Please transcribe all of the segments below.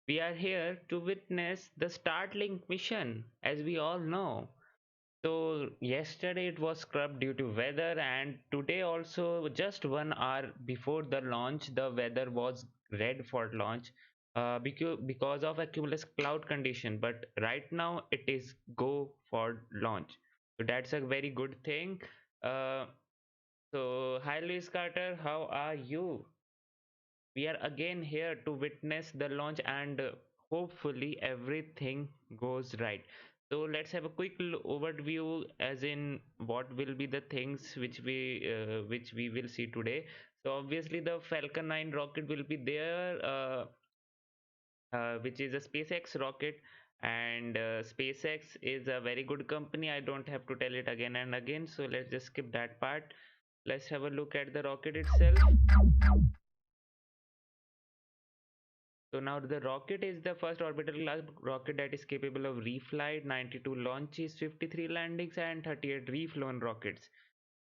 We are here to witness the Starlink mission, as we all know. So, yesterday it was scrubbed due to weather, and today also, just 1 hour before the launch, the weather was red for launch because of a cumulus cloud condition. But right now, it is go for launch. So, that's a very good thing. Uh, Hi, Luis Carter, how are you? We are again here to witness the launch, and hopefully everything goes right. So let's have a quick overview, as in what will be the things which we will see today. So obviously the Falcon 9 rocket will be there, which is a SpaceX rocket, and SpaceX is a very good company. I don't have to tell it again and again, so let's just skip that part. Let's have a look at the rocket itself. So now the rocket is the first orbital class rocket that is capable of reflight, 92 launches, 53 landings, and 38 reflown rockets.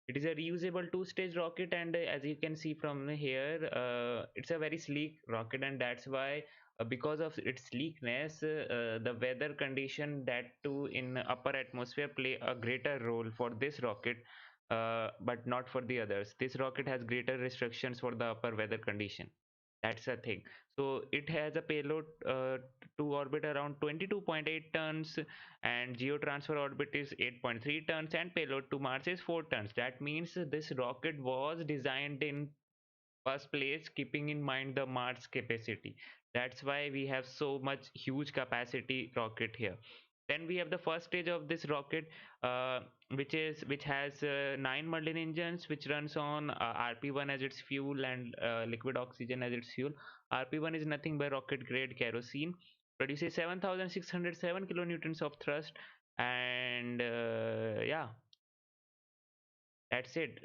It is a reusable two-stage rocket, and as you can see from here, it's a very sleek rocket, and that's why, because of its sleekness, the weather condition, that too in upper atmosphere, play a greater role for this rocket, but not for the others. This rocket has greater restrictions for the upper weather condition. That's the thing. So it has a payload to orbit around 22.8 tons, and geotransfer orbit is 8.3 tons, and payload to Mars is 4 tons. That means this rocket was designed in first place keeping in mind the Mars capacity. That's why we have so much huge capacity rocket here. Then we have the first stage of this rocket, uh, which has 9 Merlin engines, which runs on RP1 as its fuel, and liquid oxygen as its fuel. RP1 is nothing but rocket grade kerosene, produces 7,607 kilonewtons of thrust, and yeah, that's it.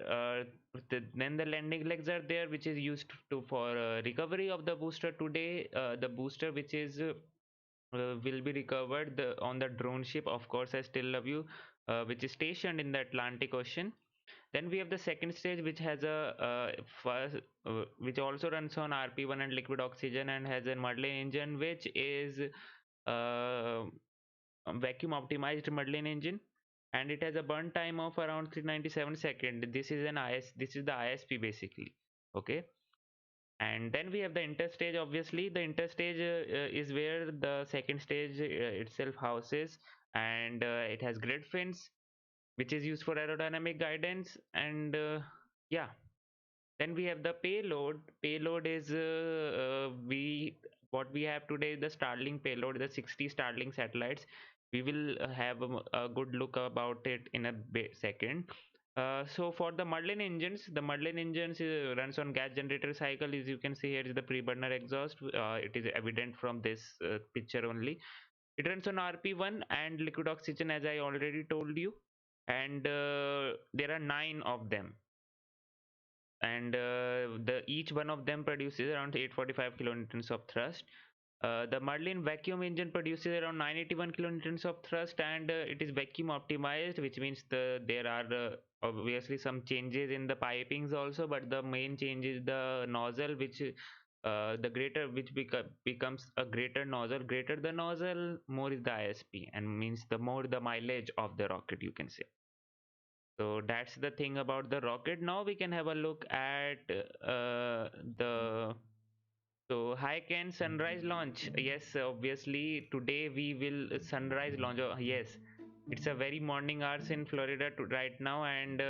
Then the landing legs are there, which is used to for recovery of the booster. Today, the booster which is will be recovered on the drone ship. Of course, I still love you, which is stationed in the Atlantic Ocean. Then we have the second stage, which has a which also runs on RP1 and liquid oxygen, and has a Merlin engine, which is uh, vacuum optimized Merlin engine, and it has a burn time of around 397 seconds. This is the ISP basically. Okay. And then we have the interstage. Obviously the interstage is where the second stage itself houses, and it has grid fins, which is used for aerodynamic guidance, and yeah. Then we have the payload. Payload is we what we have today, the Starlink payload, the 60 Starlink satellites. We will have a good look about it in a second. So for the Merlin engines runs on gas generator cycle. As you can see, here is the pre-burner exhaust. It is evident from this picture only. It runs on RP1 and liquid oxygen, as I already told you, and there are 9 of them, and the each one of them produces around 845 kilonewtons of thrust. The Merlin vacuum engine produces around 981 kilonewtons of thrust, and it is vacuum optimized, which means there are obviously some changes in the pipings also, but the main change is the nozzle, which the greater which becomes a greater nozzle. Greater the nozzle, more is the ISP, and means the more the mileage of the rocket, you can say. So that's the thing about the rocket. Now we can have a look at the hi Ken, sunrise launch. Yes, obviously today we will sunrise launch. Oh, yes, it's a very morning hours in Florida right now, and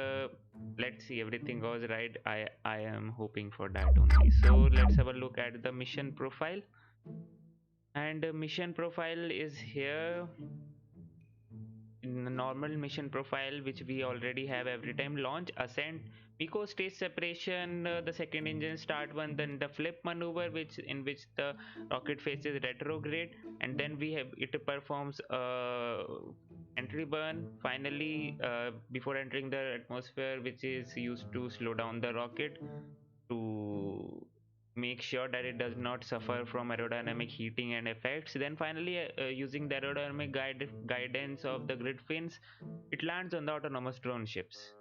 let's see everything goes right. I am hoping for that only. So let's have a look at the mission profile, and mission profile is here. In the normal mission profile, which we already have every time: launch, ascent, MECO stage separation, the second engine start one, then the flip maneuver, which the rocket faces retrograde, and then we have it performs entry burn finally before entering the atmosphere, which is used to slow down the rocket to make sure that it does not suffer from aerodynamic heating and effects. Then finally, using the aerodynamic guidance of the grid fins, it lands on the autonomous drone ships.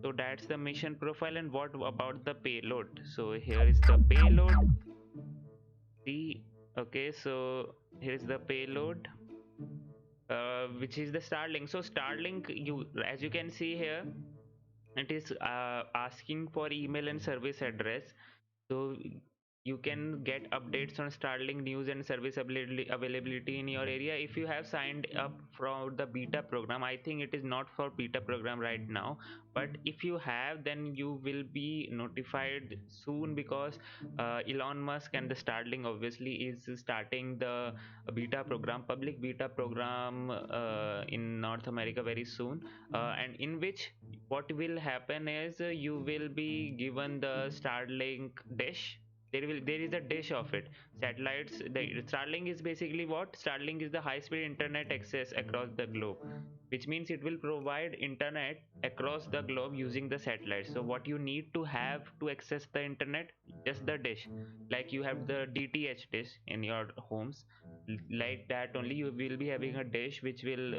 So that's the mission profile. And what about the payload? So here is the payload. See, Okay, so here's the payload, which is the Starlink. So Starlink, as you can see here, it is asking for email and service address. So you can get updates on Starlink news and service availability in your area if you have signed up for the beta program. I think it is not for beta program right now, but if you have, then you will be notified soon, because Elon Musk and the Starlink obviously is starting the beta program, public beta program, in North America very soon, and in which what will happen is, you will be given the Starlink dish. There is a dish of it, satellites. The Starlink is basically what? Starlink is the high speed internet access across the globe, which means it will provide internet across the globe using the satellites. So what you need to have to access the internet, just the dish. Like you have the DTH dish in your homes, like that only you will be having a dish which will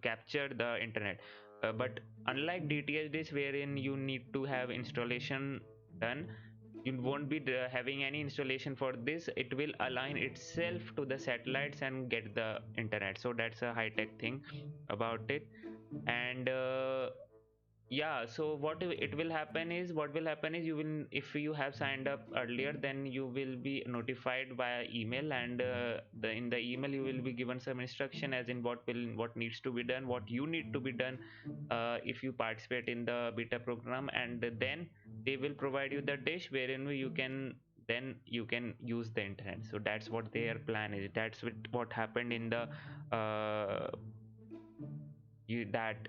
capture the internet. But unlike DTH dish, wherein you need to have installation done, you won't be having any installation for this. It will align itself to the satellites and get the internet. So that's a high-tech thing about it. And yeah, so what will happen is, you will, if you have signed up earlier, then you will be notified via email, and in the email you will be given some instruction, as in what needs to be done, what you need to be done if you participate in the beta program. And then they will provide you the dish wherein you can use the internet. So that's what their plan is. That's what happened in the uh, that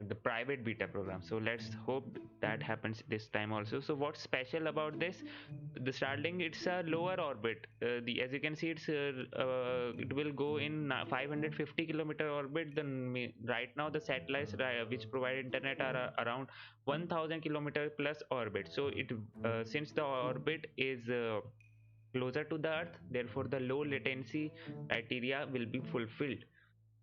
the private beta program. So let's hope that happens this time also. So what's special about this? The Starlink, it's a lower orbit. The As you can see, it will go in 550-kilometer orbit. Then right now the satellites which provide internet are around 1000-kilometer plus orbit. So since the orbit is closer to the Earth, therefore the low latency criteria will be fulfilled.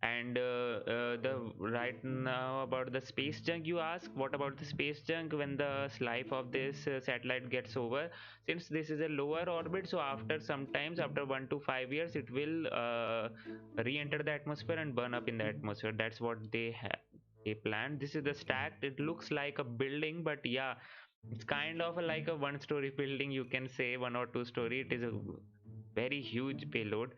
And the right now, about the space junk, you ask, what about the space junk when the life of this satellite gets over? Since this is a lower orbit, so after sometimes after 1 to 5 years, it will re-enter the atmosphere and burn up in the atmosphere. That's what they planned. This is the stacked. It looks like a building, but yeah, it's kind of like a one-story building. You can say 1 or 2 story. It is a very huge payload.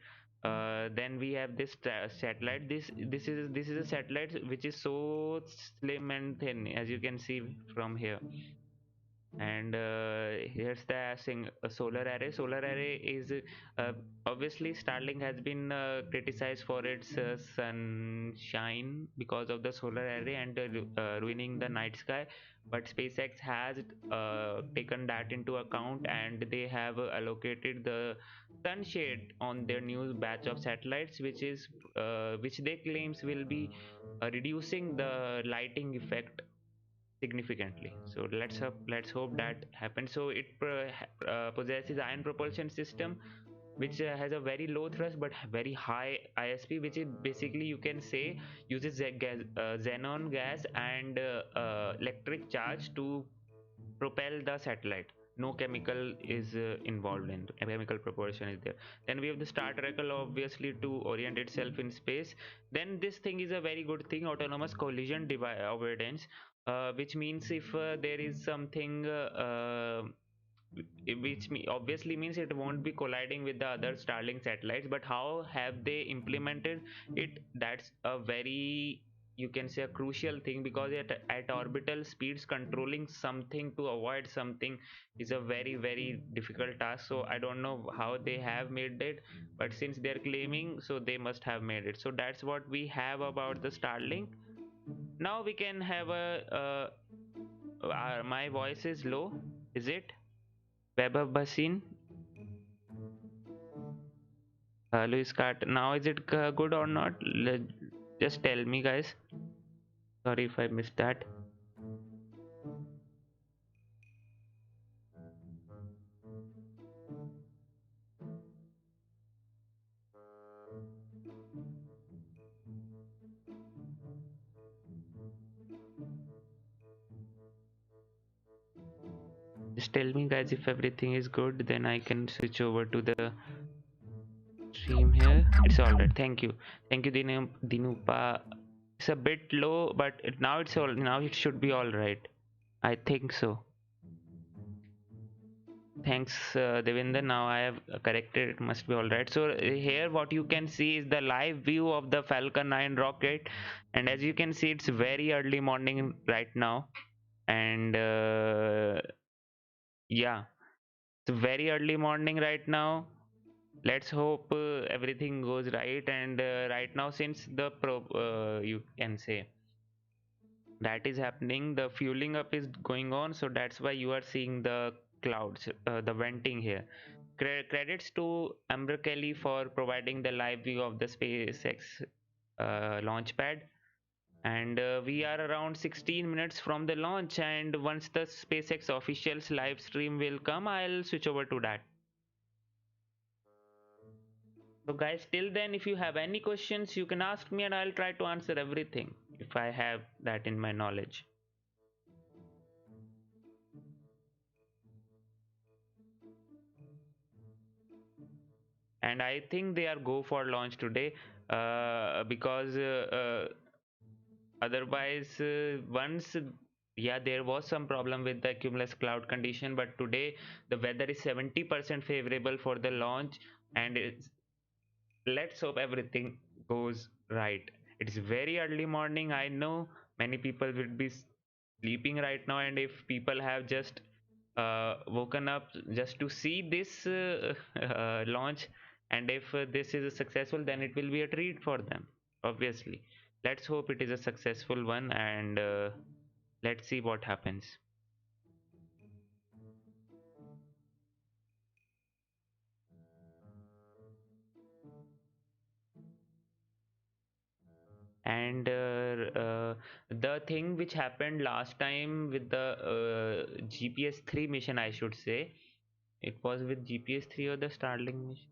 Then we have this satellite. This is a satellite which is so slim and thin, as you can see from here. And here's the solar array. Solar array is obviously Starlink has been criticized for its sunshine because of the solar array and ruining the night sky. But SpaceX has taken that into account, and they have allocated the sunshade on their new batch of satellites, which they claims will be reducing the lighting effect significantly. So let's hope that happens. So it possesses ion propulsion system, which has a very low thrust but very high ISP, which is basically, you can say, uses xenon gas and electric charge to propel the satellite. No chemical is involved in chemical propulsion is there. Then we have the star tracker, obviously, to orient itself in space. Then this thing is a very good thing, autonomous collision avoidance, which means if there is something obviously means it won't be colliding with the other Starlink satellites. But how have they implemented it? That's a very, you can say, a crucial thing, because at orbital speeds, controlling something to avoid something is a very, very difficult task. So I don't know how they have made it, but since they're claiming, so they must have made it. So that's what we have about the Starlink. Now we can have my voice is low, is it? Web Basin, Luis Cart. Now is it good or not? Just tell me, guys. Sorry if I missed that. Just tell me, guys, if everything is good, then I can switch over to the It's all right. Thank you, Dinupa. It's a bit low, but now it's all. Now it should be all right. I think so. Thanks, Devinder. Now I have corrected. It must be all right. So here, what you can see is the live view of the Falcon 9 rocket, and as you can see, it's very early morning right now, and yeah, it's very early morning right now. Let's hope everything goes right. And right now, since the you can say that is happening, the fueling up is going on, so that's why you are seeing the clouds, the venting here. Credits to Amber Kelly for providing the live view of the SpaceX launch pad. And we are around 16 minutes from the launch, and once the SpaceX officials live stream will come, I'll switch over to that. So guys, till then, if you have any questions, you can ask me and I'll try to answer everything if I have that in my knowledge. And I think they are go for launch today, because otherwise, once, yeah, there was some problem with the cumulus cloud condition, but today the weather is 70% favorable for the launch, and let's hope everything goes right. It's very early morning. I know many people will be sleeping right now, and if people have just woken up just to see this launch, and if this is successful, then it will be a treat for them, obviously. Let's hope it is a successful one, and let's see what happens. And the thing which happened last time with the GPS-3 mission, I should say, it was with GPS-3 or the Starlink mission?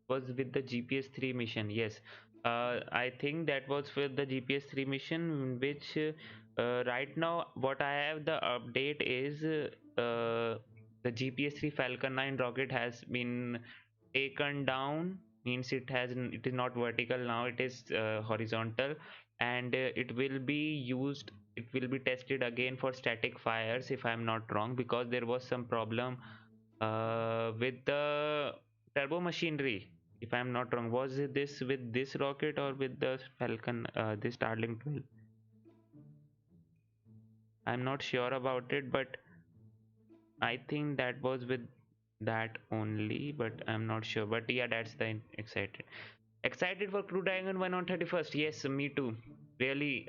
Was with the GPS-3 mission, yes. I think that was with the GPS-3 mission, which right now what I have the update is the GPS-3 Falcon 9 rocket has been taken down, means it is not vertical now, it is horizontal, and it will be tested again for static fires, if I'm not wrong, because there was some problem with the turbo machinery, if I'm not wrong. Was it this with this rocket or with the Falcon, this Starlink 12? I'm not sure about it, but I think that was with that only, but I'm not sure. But yeah, that's the excited for Crew Dragon 1 on 31st. Yes, me too. Really,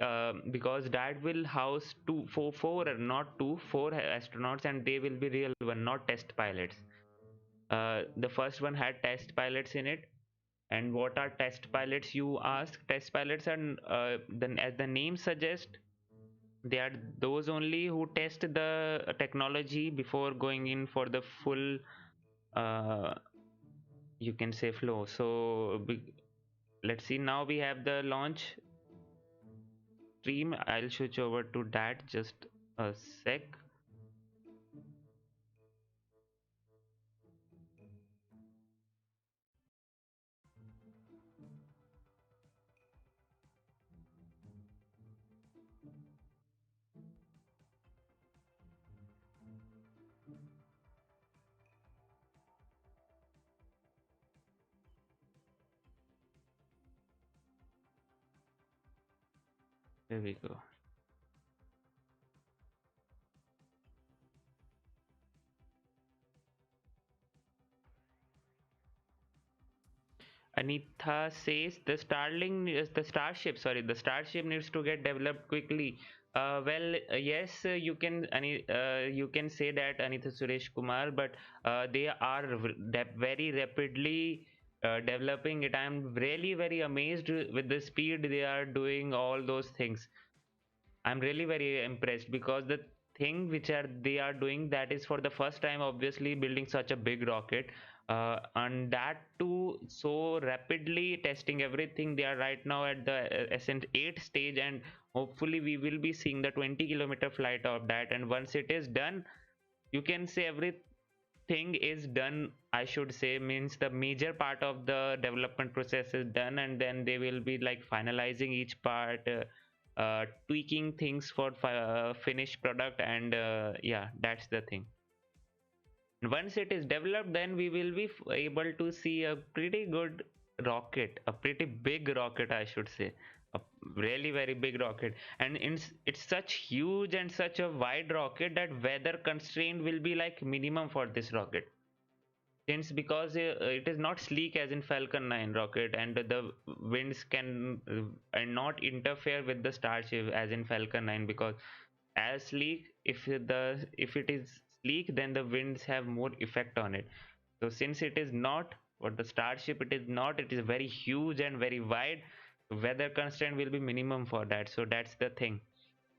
because that will house not two, four astronauts, and they will be real one, not test pilots. The first one had test pilots in it. And what are test pilots, you ask? Test pilots are, then, as the name suggests, they are those only who test the technology before going in for the full, uh, you can say, flow. So let's see. Now we have the launch stream. I'll switch over to that, just a sec. There we go. Anitha says the Starling is the Starship. Sorry, the Starship needs to get developed quickly. Yes, you can say that, Anitha Suresh Kumar, but they are very rapidly developing it. I'm really very amazed with the speed they are doing all those things. I'm really very impressed, because the thing which they are doing, that is for the first time, obviously, building such a big rocket, and that too so rapidly testing everything. They are right now at the Ascent 8 stage, and hopefully we will be seeing the 20-kilometer flight of that. And once it is done, you can say thing is done, I should say, means the major part of the development process is done, and then they will be like finalizing each part, tweaking things for finished product, and yeah, that's the thing. Once it is developed, then we will be able to see a pretty good rocket, a pretty big rocket, I should say, a really very big rocket. And it's such huge and such a wide rocket that weather constraint will be like minimum for this rocket, since because it is not sleek as in Falcon 9 rocket, and the winds can and not interfere with the Starship as in Falcon 9, because as sleek, if it is sleek, then the winds have more effect on it. So since it is not, for the Starship it is not, it is very huge and very wide, weather constraint will be minimum for that. So that's the thing.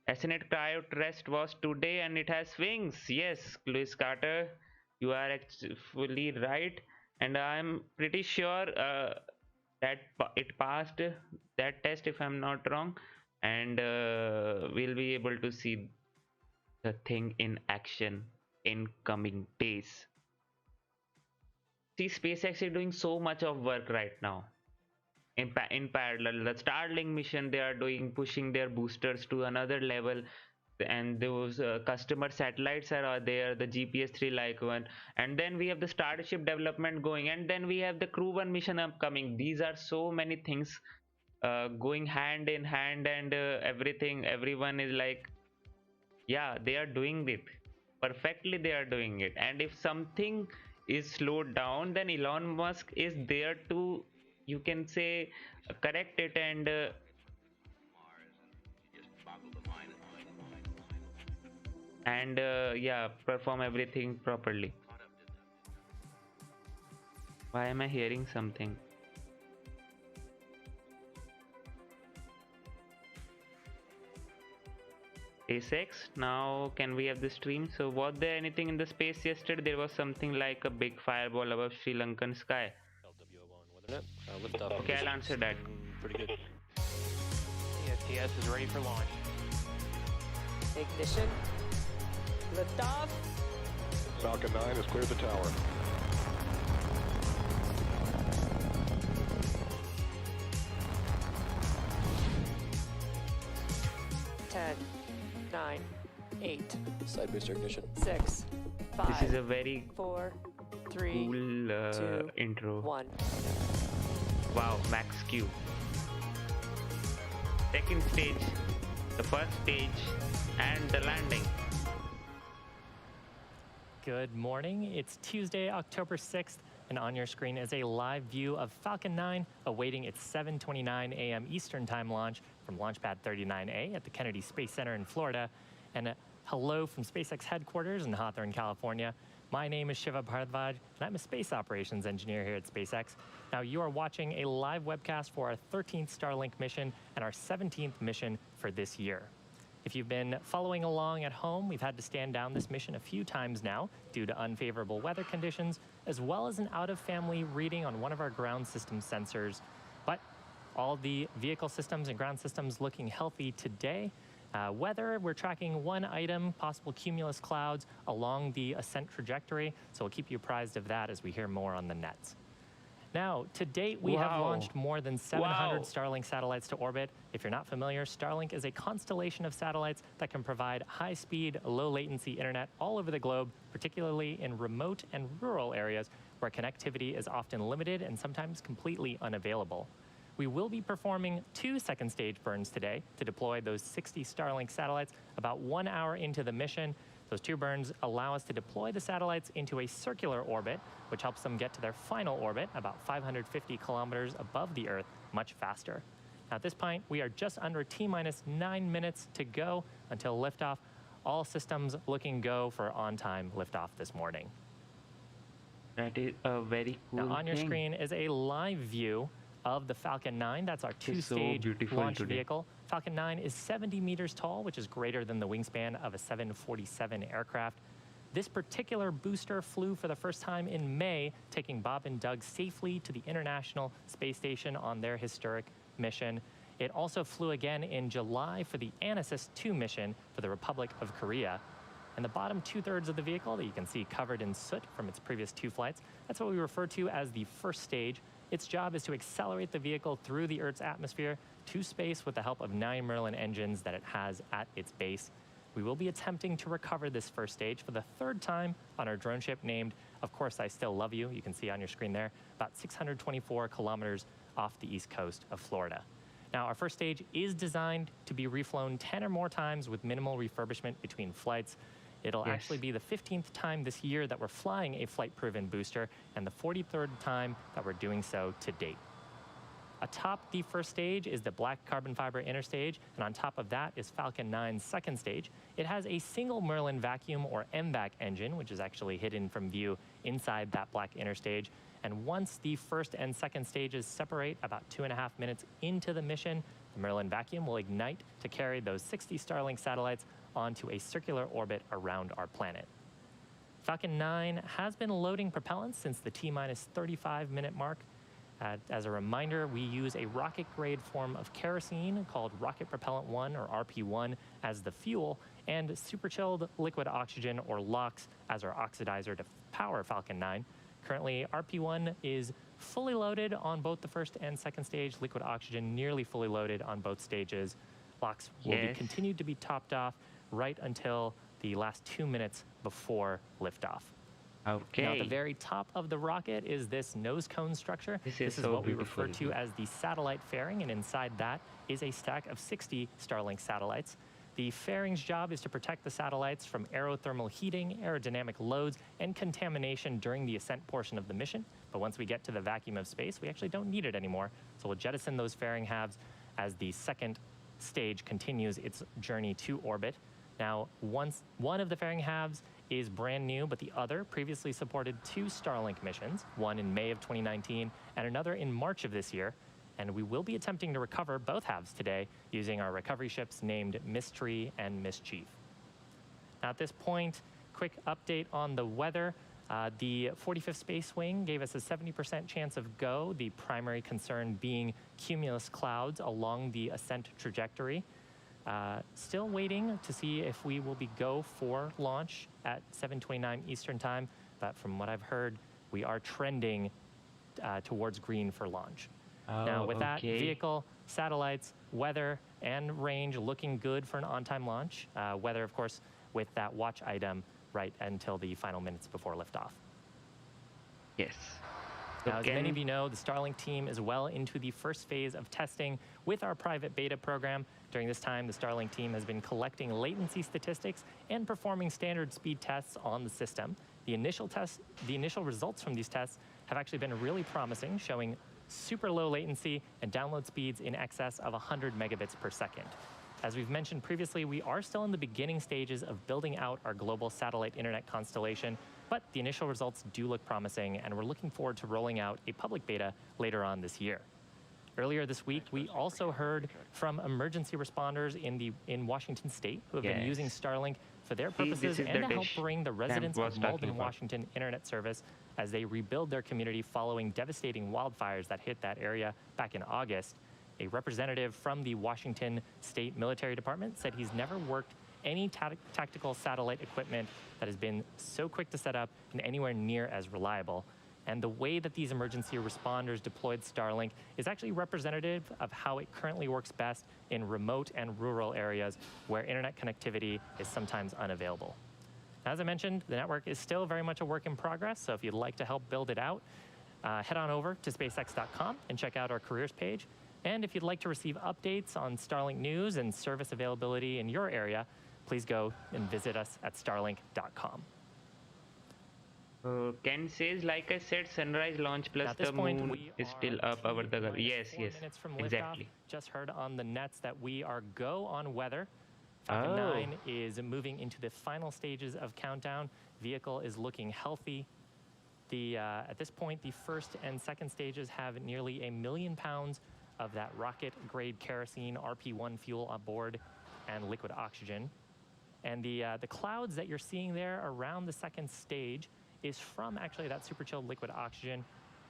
Ascent cryo rest was today and it has wings. Yes, Louis Carter, you are fully right, and I'm pretty sure that it passed that test, if I'm not wrong, and we'll be able to see the thing in action in coming days. See, SpaceX is doing so much of work right now. In parallel, the Starlink mission they are doing, pushing their boosters to another level, and those customer satellites are there, the GPS 3 like one, and then we have the Starship development going, and then we have the Crew 1 mission upcoming. These are so many things going hand in hand, and everyone is like, yeah, they are doing it perfectly, they are doing it. And if something is slowed down, then Elon Musk is there to, you can say, correct it, and yeah, perform everything properly. Why am I hearing something? SpaceX, now can we have the stream? So was there anything in the space yesterday? There was something like a big fireball above Sri Lankan sky. Okay, I'll answer that. Pretty good. ESTS is ready for launch. Ignition. Liftoff. Falcon 9 has cleared the tower. Ten, 9, 8, Side booster ignition. 6, 5. This is a very 4, 3, cool 2, intro. 1. Wow, max Q. Second stage, the first stage, and the landing. Good morning. It's Tuesday, October 6th, and on your screen is a live view of Falcon 9 awaiting its 7:29 a.m. Eastern Time launch from Launchpad 39A at the Kennedy Space Center in Florida. And hello from SpaceX headquarters in Hawthorne, California. My name is Shiva Bharadwaj, and I'm a space operations engineer here at SpaceX. Now, you are watching a live webcast for our 13th Starlink mission and our 17th mission for this year. If you've been following along at home, we've had to stand down this mission a few times now due to unfavorable weather conditions, as well as an out-of-family reading on one of our ground system sensors. But all the vehicle systems and ground systems looking healthy today. Weather, we're tracking one item, possible cumulus clouds along the ascent trajectory, so we'll keep you apprised of that as we hear more on the nets. Now, to date, we have launched more than 700 Starlink satellites to orbit. If you're not familiar, Starlink is a constellation of satellites that can provide high-speed, low-latency internet all over the globe, particularly in remote and rural areas where connectivity is often limited and sometimes completely unavailable. We will be performing 2 second stage burns today to deploy those 60 Starlink satellites about 1 hour into the mission. Those 2 burns allow us to deploy the satellites into a circular orbit, which helps them get to their final orbit, about 550 kilometers above the Earth, much faster. Now, at this point, we are just under T-minus 9 minutes to go until liftoff. All systems looking go for on-time liftoff this morning. That is a very cool Now, on your screen is a live view of the Falcon 9. That's our 2-stage launch vehicle. Falcon 9 is 70 meters tall, which is greater than the wingspan of a 747 aircraft. This particular booster flew for the first time in May, taking Bob and Doug safely to the International Space Station on their historic mission. It also flew again in July for the ANASIS-II mission for the Republic of Korea. And the bottom 2/3 of the vehicle that you can see covered in soot from its previous 2 flights, that's what we refer to as the first stage. Its job is to accelerate the vehicle through the Earth's atmosphere to space with the help of 9 Merlin engines that it has at its base. We will be attempting to recover this first stage for the 3rd time on our drone ship named, Of Course I Still Love You. You can see on your screen there, about 624 kilometers off the east coast of Florida. Now, our first stage is designed to be reflown 10 or more times with minimal refurbishment between flights. It'll actually be the 15th time this year that we're flying a flight-proven booster and the 43rd time that we're doing so to date. Atop the first stage is the black carbon fiber inner stage, and on top of that is Falcon 9's second stage. It has a single Merlin vacuum or MVAC engine, which is actually hidden from view inside that black inner stage. And once the first and second stages separate about 2.5 minutes into the mission, the Merlin vacuum will ignite to carry those 60 Starlink satellites onto a circular orbit around our planet. Falcon 9 has been loading propellants since the T-minus 35-minute mark. As a reminder, we use a rocket-grade form of kerosene called Rocket Propellant 1, or RP1, as the fuel, and super-chilled liquid oxygen, or LOX, as our oxidizer to power Falcon 9. Currently, RP1 is fully loaded on both the first and second stage, liquid oxygen nearly fully loaded on both stages. LOX will be continued to be topped off right until the last 2 minutes before liftoff. Okay. Now, at the very top of the rocket is this nose cone structure. This is so what we beautiful. refer to as the satellite fairing, and inside that is a stack of 60 Starlink satellites. The fairing's job is to protect the satellites from aerothermal heating, aerodynamic loads, and contamination during the ascent portion of the mission. But once we get to the vacuum of space, we actually don't need it anymore. So we'll jettison those fairing halves as the second stage continues its journey to orbit. Now, one of the fairing halves is brand new, but the other previously supported 2 Starlink missions, one in May of 2019 and another in March of this year. And we will be attempting to recover both halves today using our recovery ships named Mystery and Mischief. Now, at this point, quick update on the weather. The 45th Space Wing gave us a 70% chance of go, the primary concern being cumulus clouds along the ascent trajectory. Still waiting to see if we will be go for launch at 7:29 Eastern Time, but from what I've heard, we are trending towards green for launch. Now, with that, vehicle, satellites, weather, and range looking good for an on-time launch. Weather, of course, with that watch item right until the final minutes before liftoff. Yes. Now, as many of you know, the Starlink team is well into the first phase of testing with our private beta program. During this time, the Starlink team has been collecting latency statistics and performing standard speed tests on the system. The initial results from these tests have actually been really promising, showing super low latency and download speeds in excess of 100 megabits per second. As we've mentioned previously, we are still in the beginning stages of building out our global satellite internet constellation, but the initial results do look promising, and we're looking forward to rolling out a public beta later on this year. Earlier this week, we also heard from emergency responders in Washington State who have been using Starlink for their purposes and to help bring the residents of Malden, Washington internet service as they rebuild their community following devastating wildfires that hit that area back in August. A representative from the Washington State Military Department said he's never worked any tactical satellite equipment that has been so quick to set up and anywhere near as reliable. And the way that these emergency responders deployed Starlink is actually representative of how it currently works best in remote and rural areas where internet connectivity is sometimes unavailable. As I mentioned, the network is still very much a work in progress, so if you'd like to help build it out, head on over to SpaceX.com and check out our careers page. And if you'd like to receive updates on Starlink news and service availability in your area, please go and visit us at starlink.com. Ken says, like I said, sunrise launch plus the moon is still up over the... Yes, exactly. Just heard on the nets that we are go on weather. Falcon 9 is moving into the final stages of countdown. Vehicle is looking healthy. At this point, the first and second stages have nearly 1 million pounds of that rocket-grade kerosene RP1 fuel on board and liquid oxygen. And the clouds that you're seeing there around the second stage is from actually that super chilled liquid oxygen.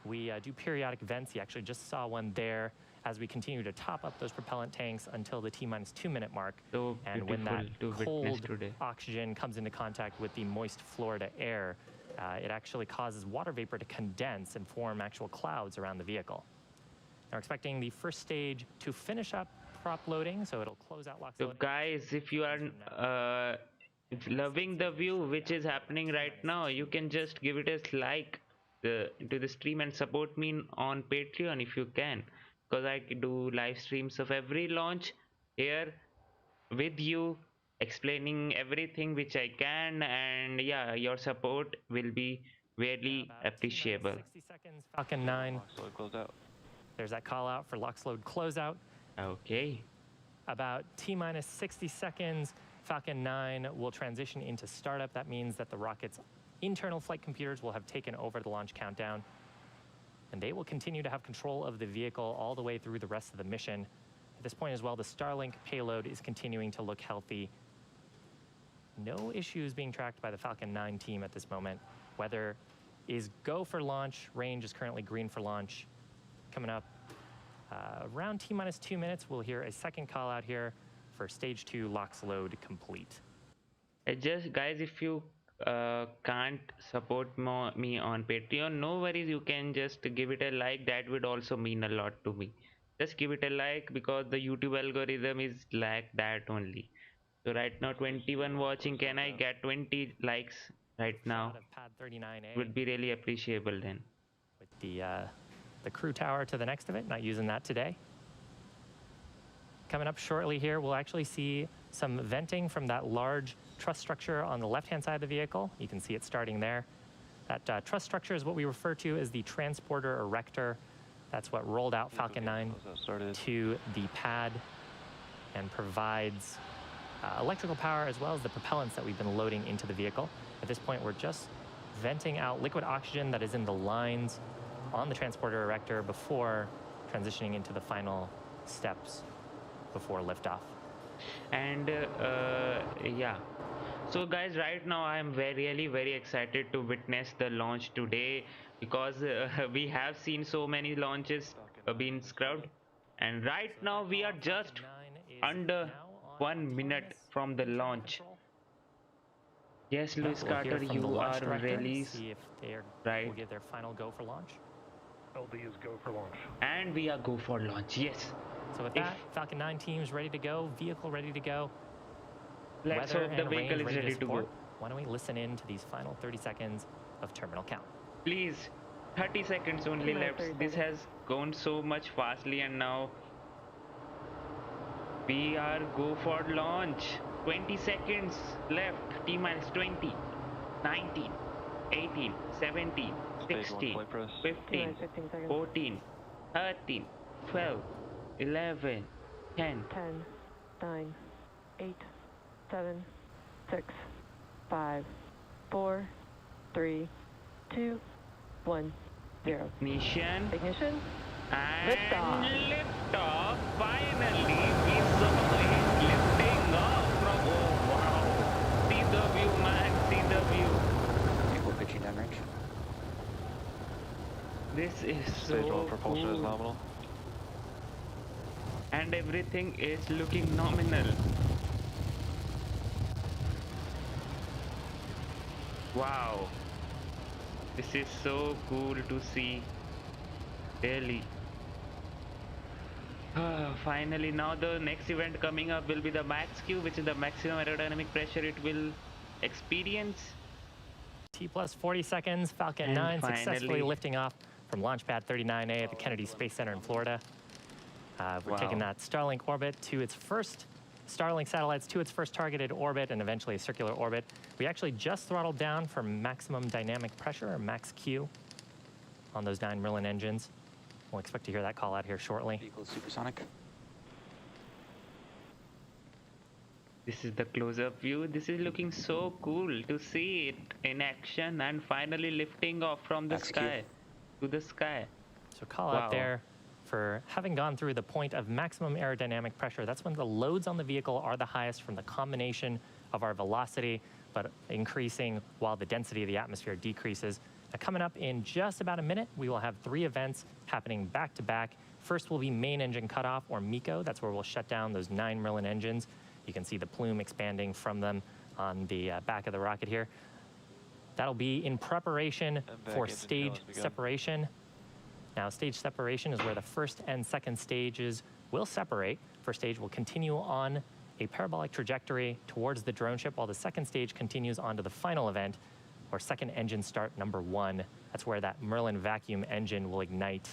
We do periodic vents. You actually just saw one there as we continue to top up those propellant tanks until the T-minus 2 minute mark. So And when that beautiful to witness cold today. oxygen comes into contact with the moist Florida air, it actually causes water vapor to condense and form actual clouds around the vehicle. Now we're expecting the first stage to finish up prop loading, so it'll close out LOX So loading. guys, if you are loving the view which is happening right now, you can just give it a like to the stream and support me on Patreon if you can, because I do live streams of every launch here with you, explaining everything which I can, and yeah, your support will be really About appreciable. 60 seconds, Falcon 9. Lock load closed out. There's that call out for LOX load closeout. Okay. About T-minus 60 seconds, Falcon 9 will transition into startup. That means that the rocket's internal flight computers will have taken over the launch countdown, and they will continue to have control of the vehicle all the way through the rest of the mission. At this point as well, the Starlink payload is continuing to look healthy. No issues being tracked by the Falcon 9 team at this moment. Weather is go for launch. Range is currently green for launch. Coming up around T-minus 2 minutes, we'll hear a second call out here for stage 2 LOX load complete. Just guys, if you can't support me on Patreon, no worries, you can just give it a like. That would also mean a lot to me. Just give it a like, because the YouTube algorithm is like that only. So right now 21 watching. Can I get 20 likes right now? Shot of pad 39A Would be really appreciable then. with the crew tower to the next of it. Not using that today. Coming up shortly here, we'll actually see some venting from that large truss structure on the left-hand side of the vehicle. You can see it starting there. That truss structure is what we refer to as the transporter erector. That's what rolled out Falcon 9 to the pad and provides electrical power as well as the propellants that we've been loading into the vehicle. At this point, we're just venting out liquid oxygen that is in the lines on the transporter erector before transitioning into the final steps before liftoff. And yeah, so guys, right now I am really very excited to witness the launch today, because we have seen so many launches being scrubbed, and right now we are just under 1 minute from the launch. Yes, Luis We'll hear Carter, from the you launch are director, really see if they right. will give their final go for launch. LD is go for launch. And we are go for launch. Yes, So with that, Falcon 9 team's ready to go, vehicle ready to go. let's weather hope the and vehicle range is ready to support. go. Why don't we listen in to these final 30 seconds of terminal count? Please, 30 seconds only Right, left. 30 This seconds. has gone so much fastly, and now we are go for launch. 20 seconds left. T-minus 20, 19, 18, 17, Stage 1 16, flight press. 15, 15 seconds. 14, 13, 12, 11, 10. 10, 9, 8, 7, 6, 5, 4, 3, 2, 1, 0. Ignition Ignition. and Liftoff. liftoff. Finally, we saw it lifting off from. Oh wow! See the view, man. See the view. People pitching downrange. This is Stage 1 so propulsion is cool, nominal. and everything is looking nominal. Wow! This is so cool to see. Really. Finally, now the next event coming up will be the Max Q, which is the maximum aerodynamic pressure it will experience. T plus 40 seconds, Falcon And 9 successfully finally- lifting off from launch pad 39A at the Kennedy Space Center in Florida. We're taking Wow. that Starlink orbit to its first, Starlink satellites to its first targeted orbit and eventually a circular orbit. We actually just throttled down for maximum dynamic pressure, or max Q, on those 9 Merlin engines. We'll expect to hear that call out here shortly. Vehicle is supersonic. This is the close-up view. This is looking so cool to see it in action and finally lifting off from the Max Q. sky to the sky. So call Wow. out there for having gone through the point of maximum aerodynamic pressure. That's when the loads on the vehicle are the highest from the combination of our velocity, but increasing while the density of the atmosphere decreases. Now, coming up in just about a minute, we will have 3 events happening back to back First will be main engine cutoff, or MECO. That's where we'll shut down those 9 Merlin engines. You can see the plume expanding from them on the back of the rocket here. That'll be in preparation for stage separation. Now, stage separation is where the first and second stages will separate. First stage will continue on a parabolic trajectory towards the drone ship, while the second stage continues on to the final event, or second engine start number 1. That's where that Merlin vacuum engine will ignite.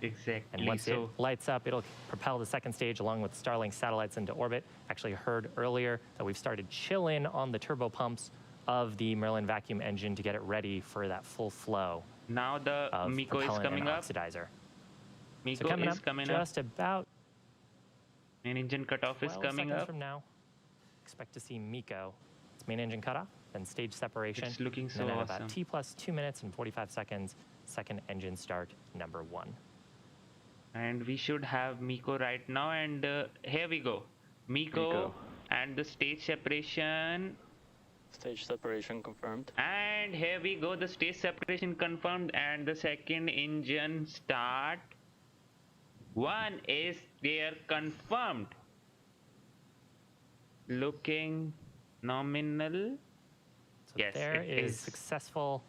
Exactly. And once it lights up, it'll propel the second stage along with Starlink satellites into orbit. Actually heard earlier that we've started chill in on the turbo pumps of the Merlin vacuum engine to get it ready for that full flow. Now the of MECO is propellant coming and up. oxidizer. MECO So coming is up coming just up. about Main engine cutoff is 12 coming seconds up. from now. Expect to see MECO. Its main engine cutoff, then stage separation. It's looking so and then at awesome. about T plus 2 minutes and 45 seconds, second engine start number 1. And we should have MECO right now, and here we go. MECO and the stage separation. Stage separation confirmed. And here we go, the stage separation confirmed, and the second engine start. 1 is there confirmed. Looking nominal. So Yes, there it is is. successful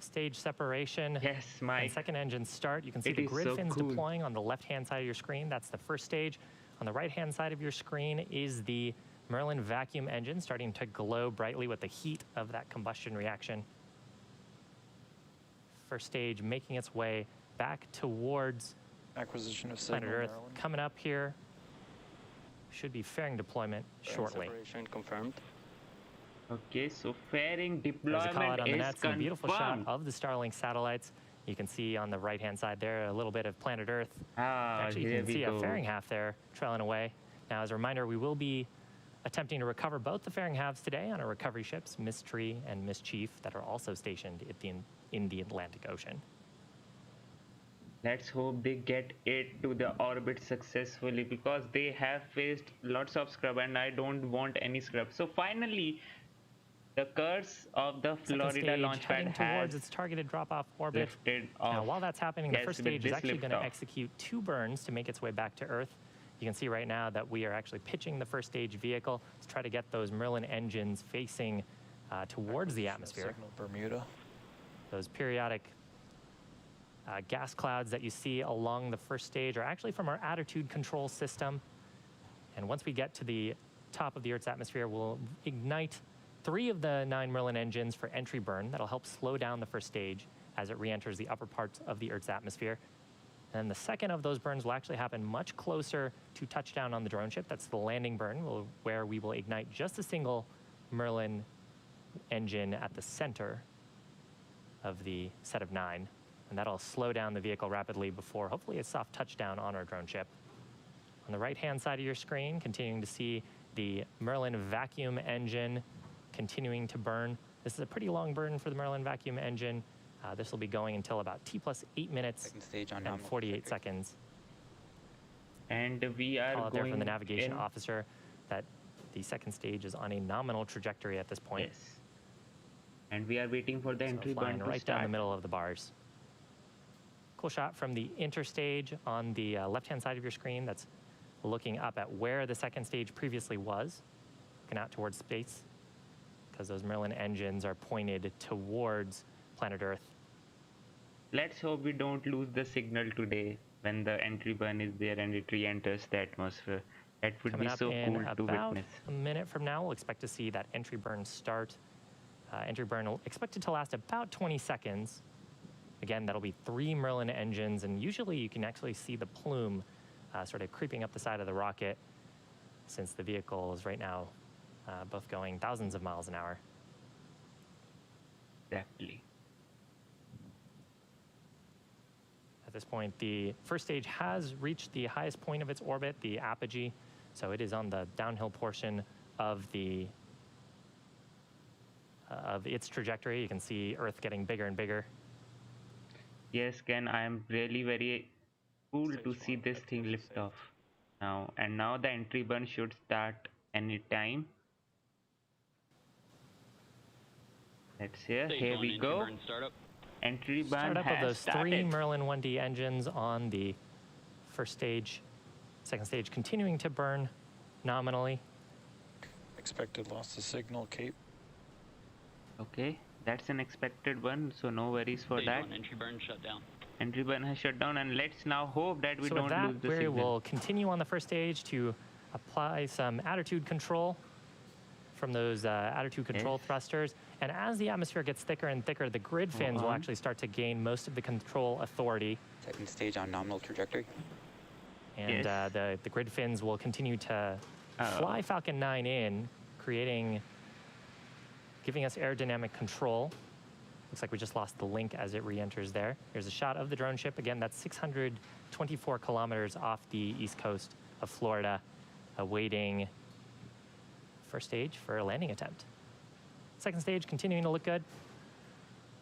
stage separation. Yes, And Mike. second engine start. You can see It the is grid so fins cool. deploying on the left-hand side of your screen. That's the first stage. On the right-hand side of your screen is the Merlin vacuum engine starting to glow brightly with the heat of that combustion reaction. First stage making its way back towards Acquisition of signal. planet Earth. Maryland. Coming up here, should be fairing deployment shortly. Separation confirmed. Okay, so fairing There's a call out deployment on the is nets and a beautiful shot confirmed. of the Starlink satellites. You can see on the right-hand side there a little bit of planet Earth. Ah, Actually, you here can we see go. a fairing half there trailing away. Now, as a reminder, we will be attempting to recover both the fairing halves today on our recovery ships, Mystery and Mischief, that are also stationed in the Atlantic Ocean. Let's hope they get it to the orbit successfully, because they have faced lots of scrub and I don't want any scrub. So finally, the curse of the Second Florida stage launch pad heading towards has its targeted drop-off orbit. lifted off. Now, while that's happening, the Yes, first with stage is this actually going to liftoff. execute 2 burns to make its way back to Earth. You can see right now that we are actually pitching the first stage vehicle to try to get those Merlin engines facing towards the atmosphere. Signal Bermuda. Those periodic gas clouds that you see along the first stage are actually from our attitude control system. And once we get to the top of the Earth's atmosphere, we'll ignite 3 of the 9 Merlin engines for entry burn. That'll help slow down the first stage as it re-enters the upper parts of the Earth's atmosphere. And the second of those burns will actually happen much closer to touchdown on the drone ship. That's the landing burn, where we will ignite just a single Merlin engine at the center of the set of 9. And that'll slow down the vehicle rapidly before hopefully a soft touchdown on our drone ship. On the right-hand side of your screen, continuing to see the Merlin vacuum engine continuing to burn. This is a pretty long burn for the Merlin vacuum engine. This will be going until about T plus 8 minutes Second stage on and nominal 48 trajectory. seconds. And we are Call out there going from the navigation in. officer that the second stage is on a nominal trajectory at this point. Yes. And we are waiting for the So entry flying burn to right down the start. middle of the bars. Cool shot from the interstage on the left-hand side of your screen. That's looking up at where the second stage previously was, looking out towards space, because those Merlin engines are pointed towards planet Earth. Let's hope we don't lose the signal today when the entry burn is there and it re-enters the atmosphere. That would Coming be up so in cool to about witness. a minute from now, we'll expect to see that entry burn start. Entry burn will expected to last about 20 seconds. Again, that'll be 3 Merlin engines, and usually you can actually see the plume sort of creeping up the side of the rocket, since the vehicle is right now both going thousands of miles an hour. Exactly. At this point, the first stage has reached the highest point of its orbit, the apogee, so it is on the downhill portion of its trajectory. You can see Earth getting bigger and bigger. Yes, Ken, I am really very cool to see this thing lift off now. And now the entry burn should start anytime. Let's see. Here we go. Startup. Entry burn Startup of has those three started. Merlin 1D engines on the first stage. Second stage continuing to burn nominally. Expected loss of signal, Cape. Okay, that's an expected one, so no worries for Stage that. 1, entry burn shut down. Entry burn has shut down, and let's now hope that we So don't with that, lose the we signal. will continue on the first stage to apply some attitude control from those attitude control Yes. thrusters. And as the atmosphere gets thicker and thicker, the grid fins will on. actually start to gain most of the control authority. Second stage on nominal trajectory. And Yes. the grid fins will continue to fly Falcon 9 in, giving us aerodynamic control. Looks like we just lost the link as it re-enters there. Here's a shot of the drone ship. Again, that's 624 kilometers off the east coast of Florida, awaiting first stage for a landing attempt. Second stage continuing to look good.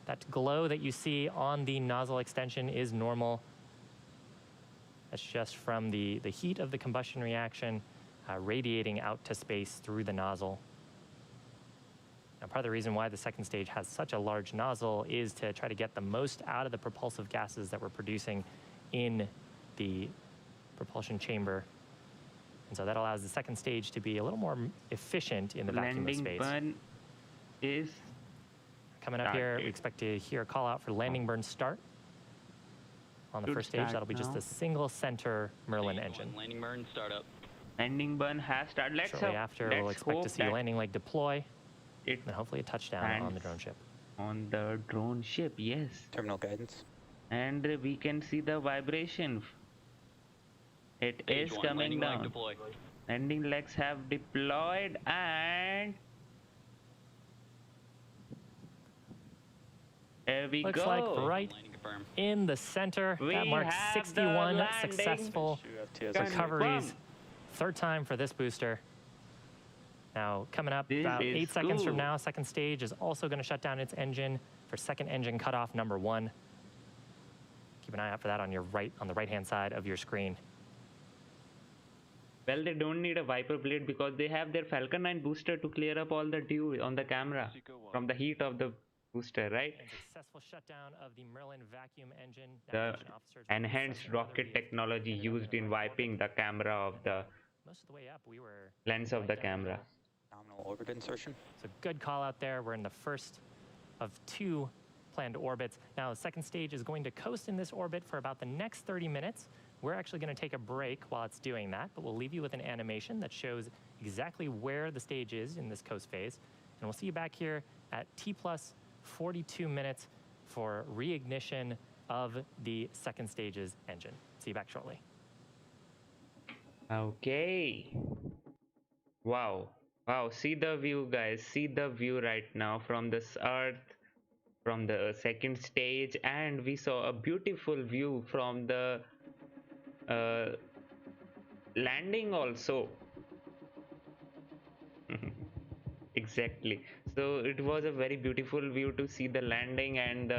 That glow that you see on the nozzle extension is normal. That's just from the heat of the combustion reaction radiating out to space through the nozzle. Now, part of the reason why the second stage has such a large nozzle is to try to get the most out of the propulsive gases that we're producing in the propulsion chamber. And so that allows the second stage to be a little more efficient in the vacuum of Landing space. burn is Coming up here, we started. expect to hear a call out for landing burn start. On the Should first stage, start that'll be just now. a single center Merlin Stage engine. 1, landing burn startup. landing burn has started. Shortly after, we'll expect to see a that landing leg deploy, it and hopefully a touchdown on the lands drone ship. on the drone ship. Yes, Terminal guidance. and we can see the vibration. It Stage is 1, coming landing leg down. deploy. Landing legs have deployed, and here we Looks go. like right Landing confirmed. in the center. We That marks have the 61 landing. successful FTS recoveries. Third time for this booster. Now, coming up This about is 8 seconds from cool. now, second stage is also going to shut down its engine for second engine cutoff number 1. Keep an eye out for that on your on the right-hand side of your screen. Well, they don't need a wiper blade because they have their Falcon 9 booster to clear up all the dew on the camera from the heat of the booster, right? And successful shutdown of the Merlin vacuum engine. The Navigation officers were enhanced assessing whether rocket we technology ended up used in in the right wiping orbit. the camera of the Most of the way up, we were lens of right the down camera. middle. Nominal orbit insertion. So good call out there. We're in the first of 2 planned orbits. Now, the second stage is going to coast in this orbit for about the next 30 minutes. We're actually going to take a break while it's doing that, but we'll leave you with an animation that shows exactly where the stage is in this coast phase. And we'll see you back here at T plus 42 minutes for reignition of the second stage's engine. See you back shortly. Okay. Wow. Wow. See the view, guys. See the view right now from this Earth, from the second stage, and we saw a beautiful view from the landing also. Exactly. So it was a very beautiful view to see the landing and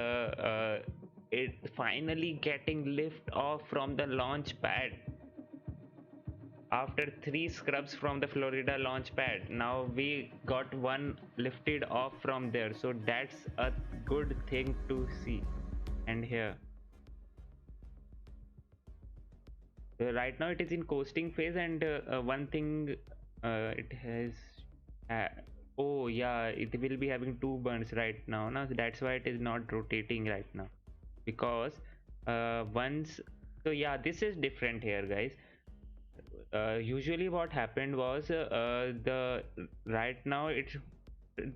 it finally getting lift off from the launch pad. After 3 scrubs from the Florida launch pad, now we got one lifted off from there. So that's a good thing to see. And here, right now it is in coasting phase, and one thing it has oh yeah, it will be having 2 burns right now. Now that's why it is not rotating right now, because once, so yeah, this is different here, guys. Usually what happened was the right now it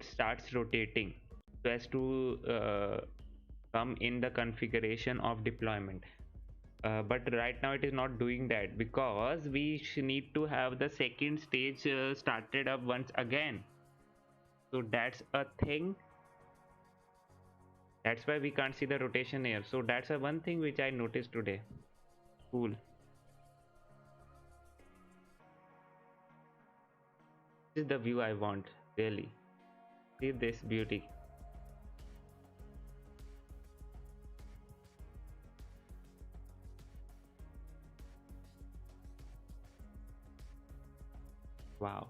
starts rotating so as to come in the configuration of deployment, but right now it is not doing that because we need to have the second stage started up once again. So that's a thing, that's why we can't see the rotation here. So that's a one thing which I noticed today. Cool. This is the view I want, really. See this beauty. Wow.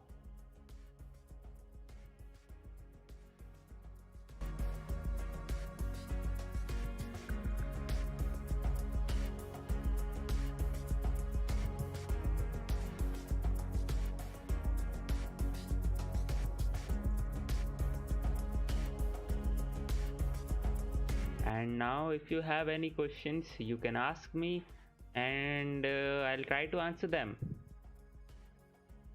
And now if you have any questions, you can ask me, and I'll try to answer them.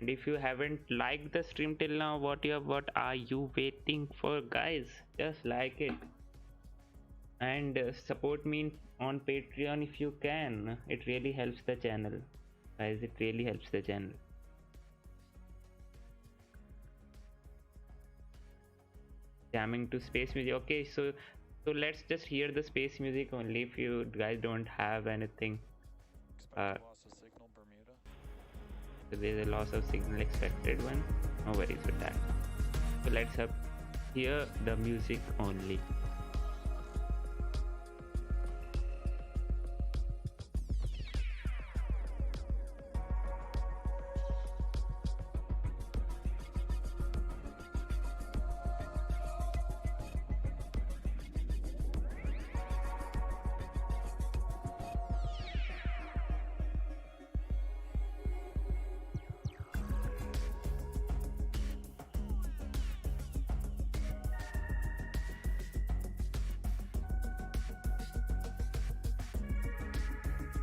And if you haven't liked the stream till now, what are you waiting for, guys? Just like it, and support me on Patreon if you can. It really helps the channel, guys. It really helps the channel. Jamming to space music. Okay, so let's just hear the space music only. If you guys don't have anything, Expected loss of signal, Bermuda. so there's a loss of signal expected one. No worries with that. So let's hear the music only.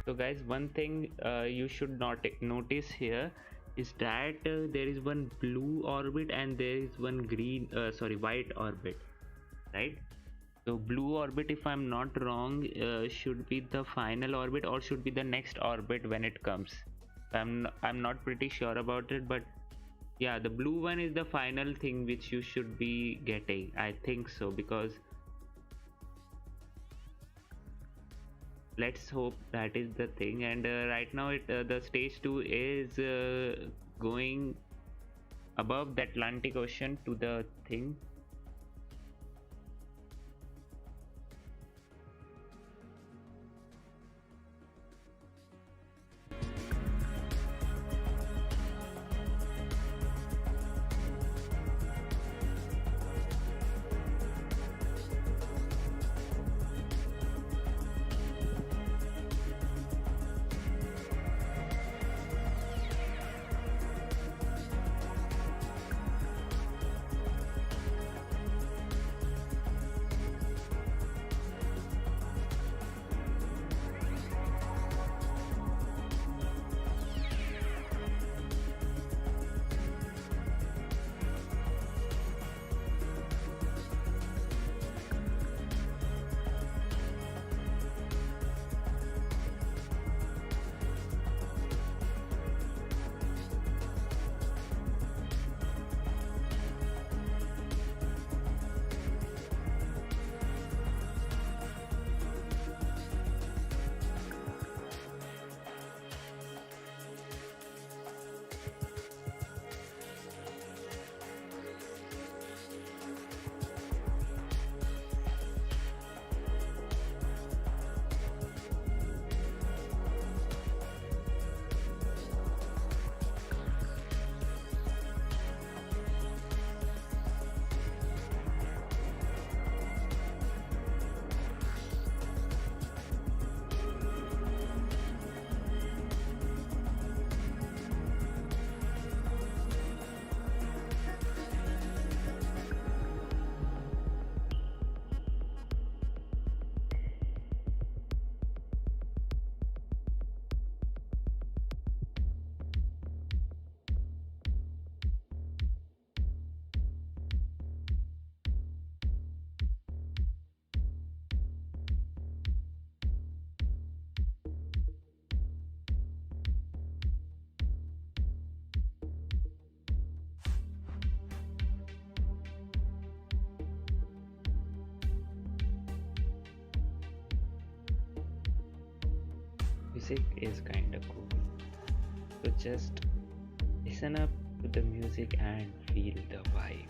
So guys, one thing you should not notice here is that there is one blue orbit and there is one white orbit, right? So blue orbit, if I'm not wrong, should be the final orbit or should be the next orbit when it comes. I'm not pretty sure about it, but yeah, the blue one is the final thing which you should be getting. I think so, because let's hope that is the thing. And right now the stage 2 is going above the Atlantic Ocean to the thing. Music is kinda cool, so just listen up to the music and feel the vibe.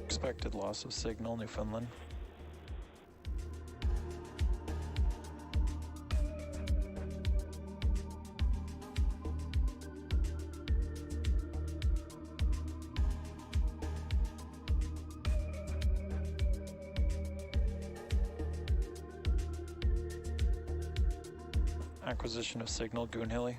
Expected loss of signal, Newfoundland. Acquisition of signal, Goonhilly.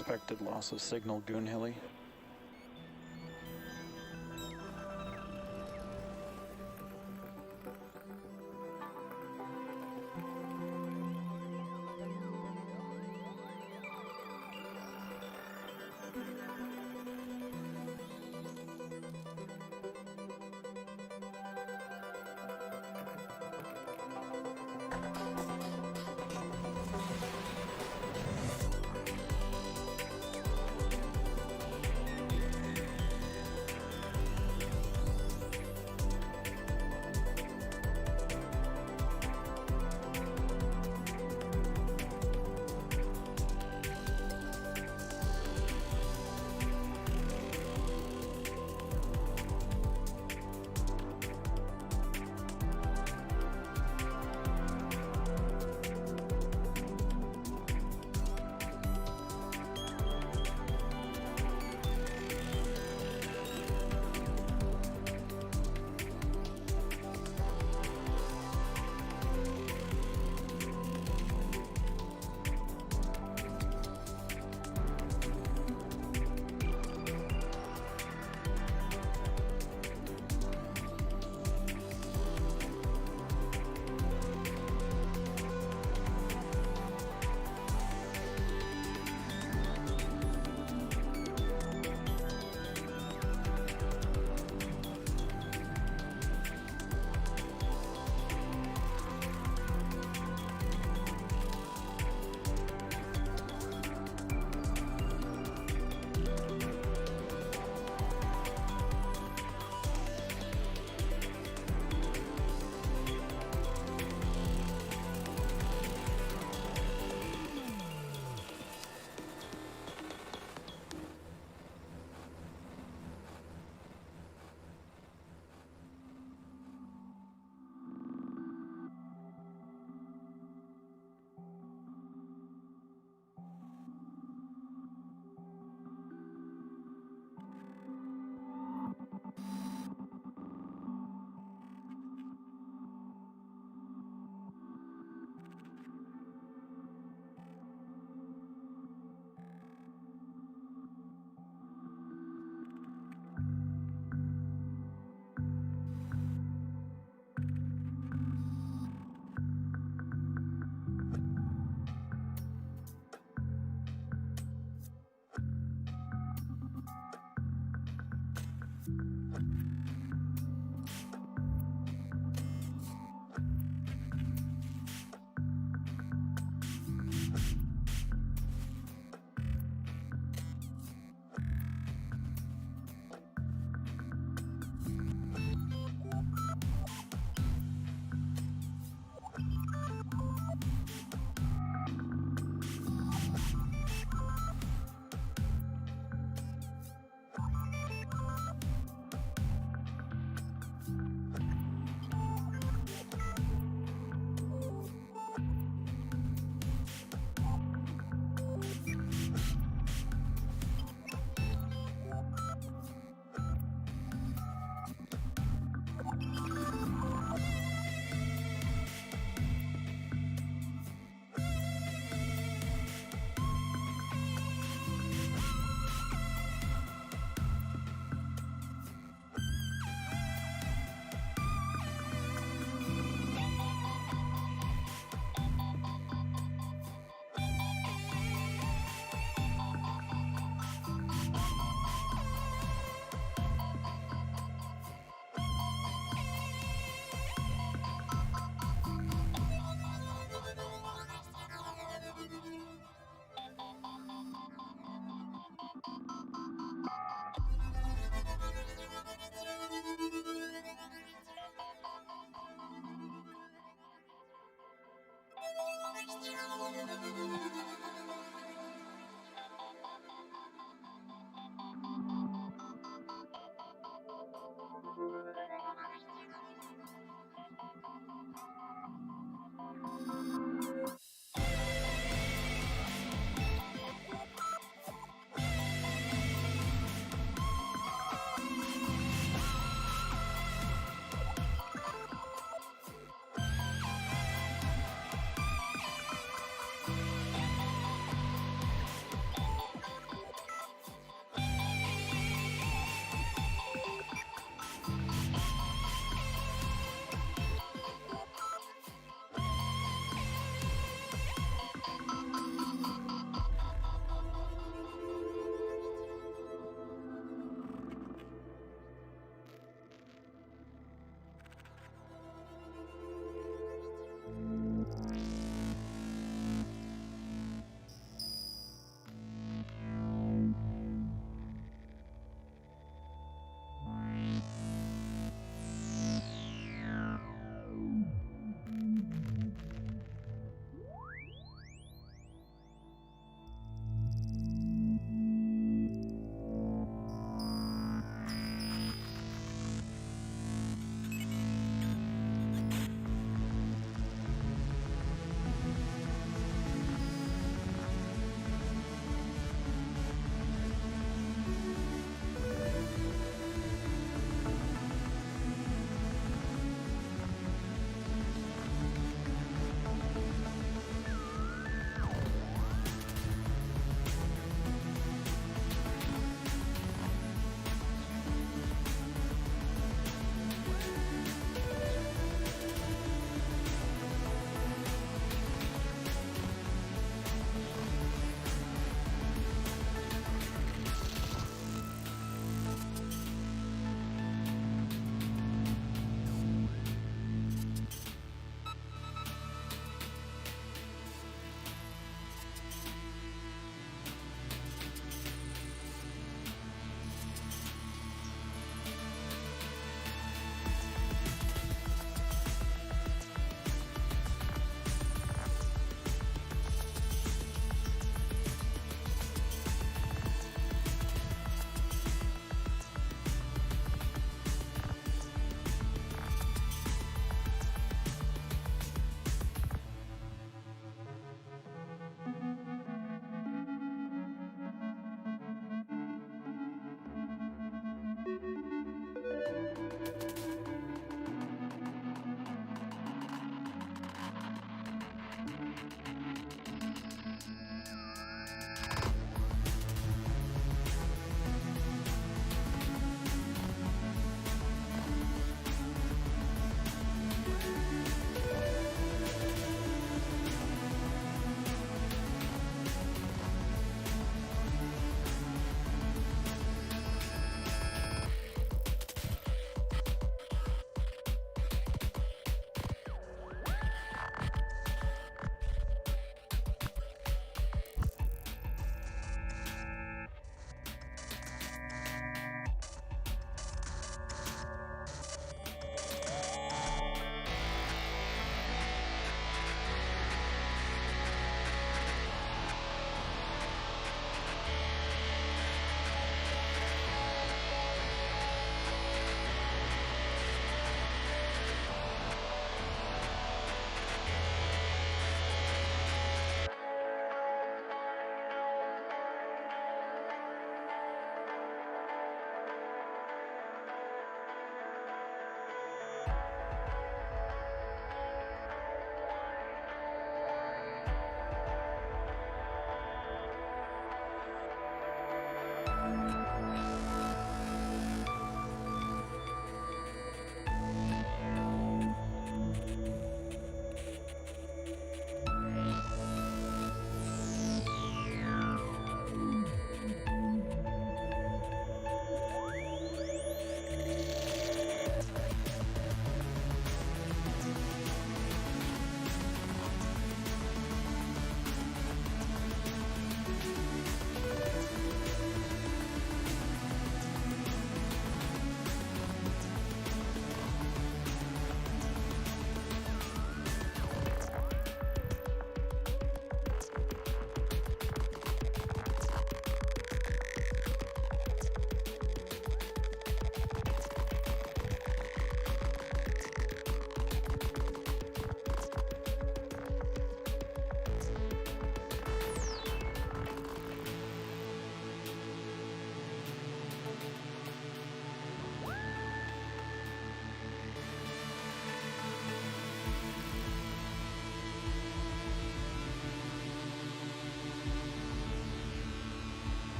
Expected loss of signal, Goonhilly.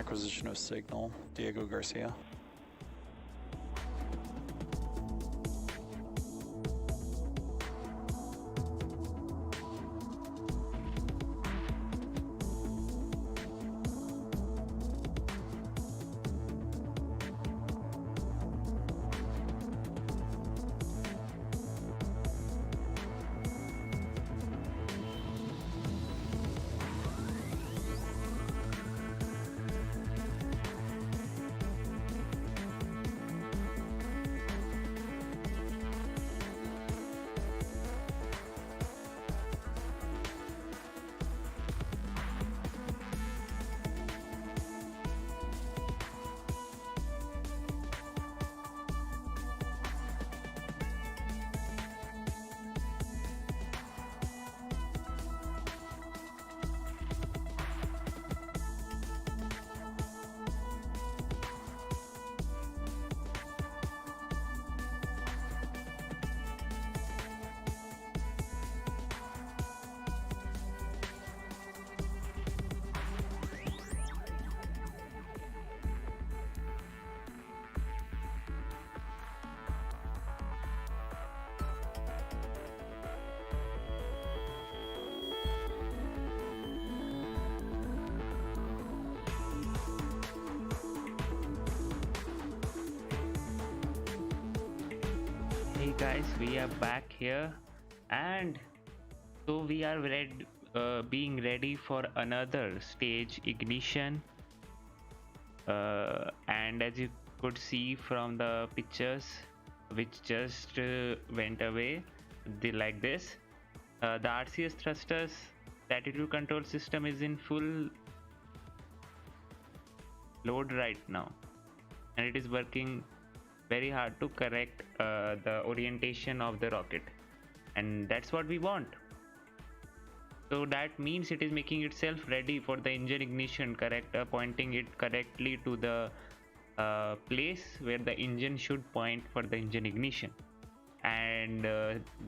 acquisition of signal, Diego Garcia. Hey guys, we are back here, and so we are being ready for another stage ignition. And as you could see from the pictures, which just went away, like this, the RCS thrusters, the attitude control system is in full load right now, and it is working very hard to correct the orientation of the rocket, and that's what we want. So that means it is making itself ready for the engine ignition, pointing it correctly to the place where the engine should point for the engine ignition, and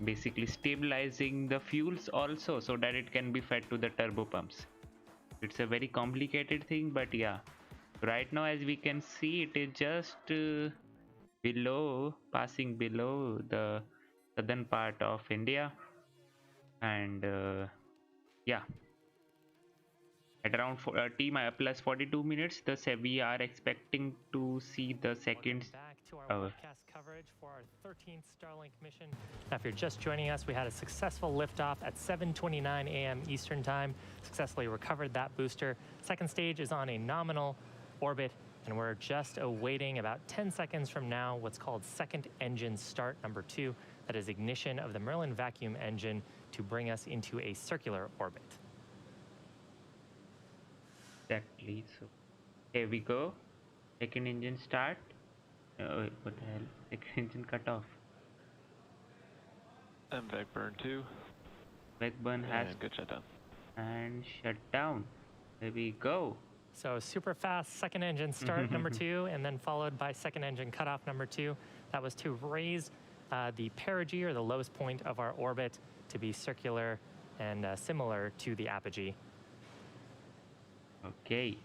basically stabilizing the fuels also so that it can be fed to the turbo pumps. It's a very complicated thing, but yeah, right now as we can see, it is just passing below the southern part of India, and yeah, at around T plus 42 minutes, we are expecting to see the second. Back to our webcast coverage for our 13th Starlink mission. Now, if you're just joining us, we had a successful liftoff at 7:29 a.m. Eastern Time. Successfully recovered that booster. Second stage is on a nominal orbit, and we're just awaiting about 10 seconds from now what's called second engine start number 2. That is ignition of the Merlin vacuum engine to bring us into a circular orbit. Exactly. So here we go. Second engine start. Wait, what the hell? Second engine cut off. MVAC burn 2. Vec burn has good shutdown. and shut down. There we go. So super fast second engine start number 2, and then followed by second engine cutoff number 2. That was to raise the perigee, or the lowest point of our orbit, to be circular and similar to the apogee. Okay.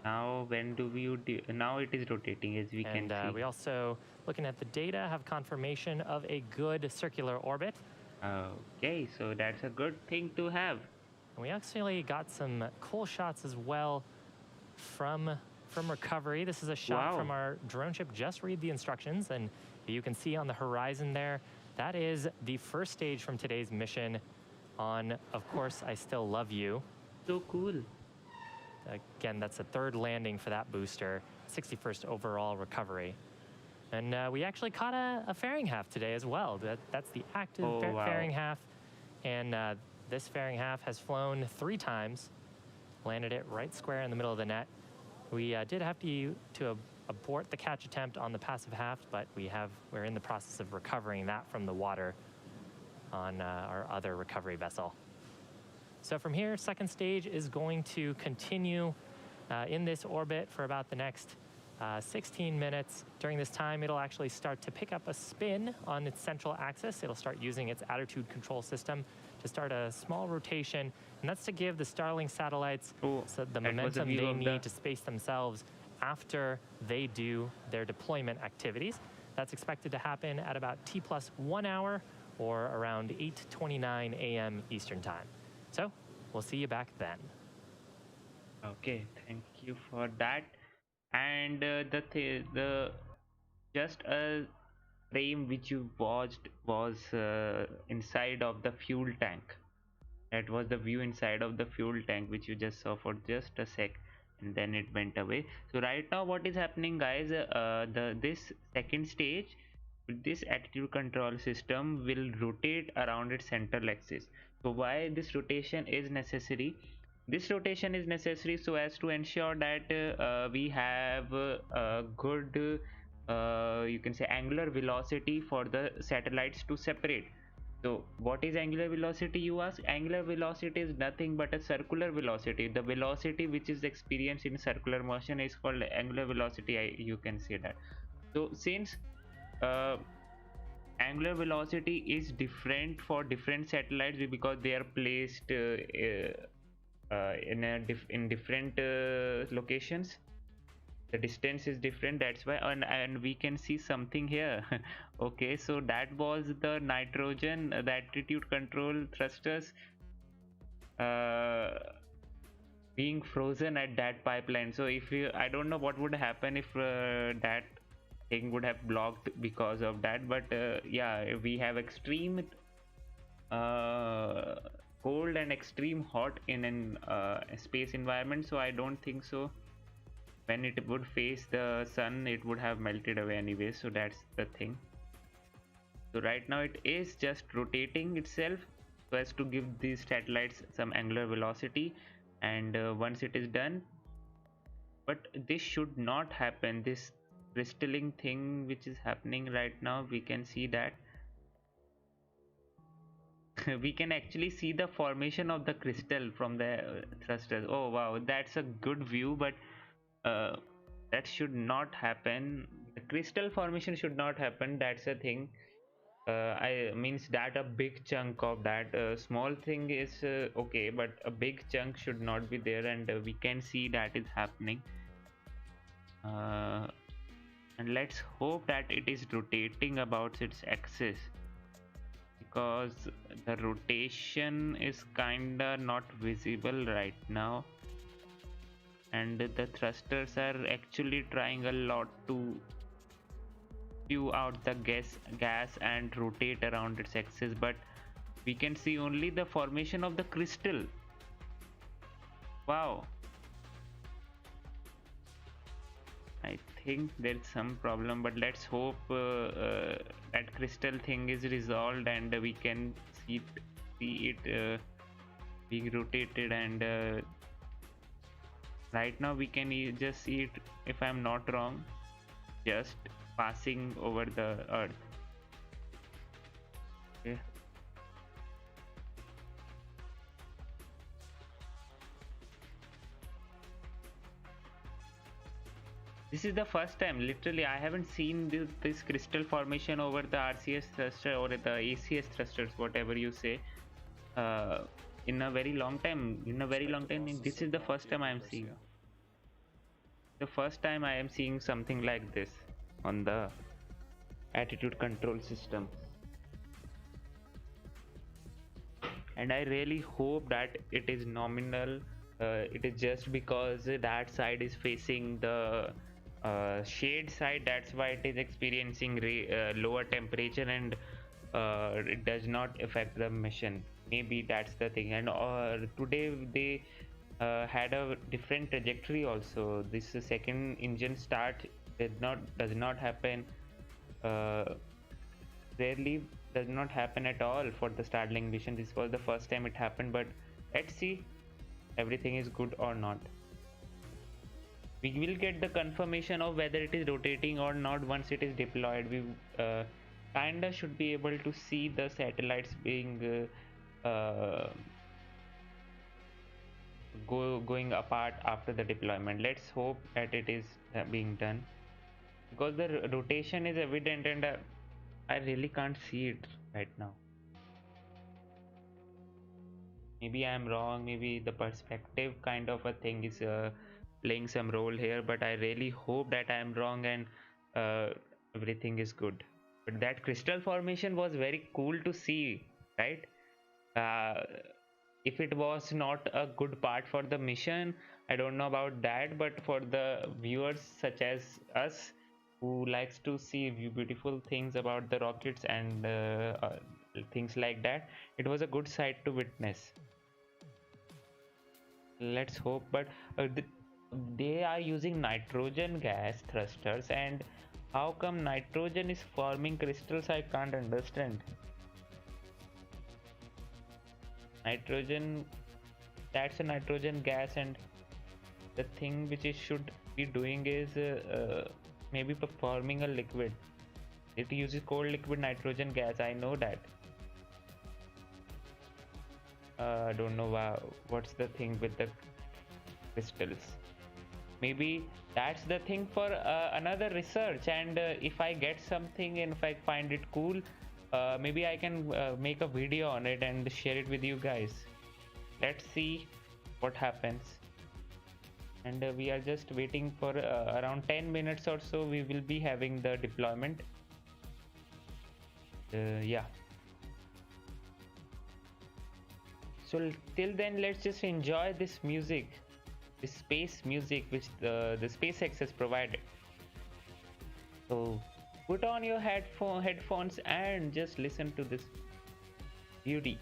Now when do we now it is rotating, as we can see. We also, looking at the data, have confirmation of a good circular orbit. Okay, so that's a good thing to have. And we actually got some cool shots as well from recovery. This is a shot from our drone ship. Just read the instructions, and you can see on the horizon there, that is the first stage from today's mission on, of course, I Still Love You. So cool. Again, that's the third landing for that booster, 61st overall recovery. And we actually caught a fairing half today as well. That's the active fairing half. And this fairing half has flown 3 times, landed it right square in the middle of the net. We did have to abort the catch attempt on the passive half, but we're in the process of recovering that from the water on our other recovery vessel. So from here, second stage is going to continue in this orbit for about the next 16 minutes. During this time, it'll actually start to pick up a spin on its central axis. It'll start using its attitude control system to start a small rotation, and that's to give the Starlink satellites the momentum they need to space themselves after they do their deployment activities. That's expected to happen at about T+1 hour, or around 8:29 a.m. Eastern Time. So we'll see you back then. Okay, thank you for that. And the just a frame which you watched was inside of the fuel tank. That was the view inside of the fuel tank which you just saw for just a sec, and then it went away. So right now what is happening, guys, this second stage with this attitude control system will rotate around its central axis. So why this rotation is necessary? This rotation is necessary so as to ensure that we have a good you can say angular velocity for the satellites to separate. So what is angular velocity, you ask? Angular velocity is nothing but a circular velocity. The velocity which is experienced in circular motion is called angular velocity. You can say that. So since angular velocity is different for different satellites because they are placed in different locations, the distance is different, that's why. And we can see something here. Okay, so that was the nitrogen, the attitude control thrusters being frozen at that pipeline. So if you, I don't know what would happen if that thing would have blocked because of that, but yeah, we have extreme cold and extreme hot in a space environment, so I don't think so when it would face the sun it would have melted away anyway. So that's the thing. So right now it is just rotating itself so as to give these satellites some angular velocity, and once it is done, but this should not happen, this crystalline thing which is happening right now, we can see that we can actually see the formation of the crystal from the thrusters. Oh wow, that's a good view, but that should not happen. The crystal formation should not happen, that's a thing. I means that a big chunk of that small thing is okay, but a big chunk should not be there, and we can see that is happening. And let's hope that it is rotating about its axis, because the rotation is kinda not visible right now, and the thrusters are actually trying a lot to spew out the gas and rotate around its axis, but we can see only the formation of the crystal. Wow, I think there's some problem, but let's hope that crystal thing is resolved and we can see it being rotated, and right now we can just see it, if I'm not wrong, just passing over the earth. Okay. This is the first time, literally, I haven't seen this crystal formation over the RCS thruster or the ACS thrusters, whatever you say, in a very long time. This is the first time I am seeing. The first time I am seeing something like this on the attitude control system, and I really hope that it is nominal. It is just because that side is facing the shade side, that's why it is experiencing lower temperature, and it does not affect the mission. Maybe that's the thing. And today they had a different trajectory also. This second engine start does not happen, rarely does not happen at all for the Starlink mission. This was the first time it happened, but let's see everything is good or not. We will get the confirmation of whether it is rotating or not once it is deployed. We kinda should be able to see the satellites being going apart after the deployment. Let's hope that it is being done, because the rotation is evident, and I really can't see it right now. Maybe I'm wrong, maybe the perspective kind of a thing is playing some role here, but I really hope that I'm wrong and everything is good. But that crystal formation was very cool to see, right? uh, if it was not a good part for the mission, I don't know about that, but for the viewers such as us who likes to see beautiful things about the rockets and things like that, it was a good sight to witness. Let's hope. But they are using nitrogen gas thrusters, and how come nitrogen is forming crystals? I can't understand. Nitrogen, that's a nitrogen gas, and the thing which it should be doing is maybe performing a liquid. It uses cold liquid nitrogen gas, I know that. I don't know what's the thing with the crystals. Maybe that's the thing for another research, and if I get something and if I find it cool, maybe I can make a video on it and share it with you guys. Let's see what happens. And we are just waiting for around 10 minutes or so. We will be having the deployment. Yeah. So till then, let's just enjoy this music, this space music which the SpaceX has provided. So put on your headphones and just listen to this beauty.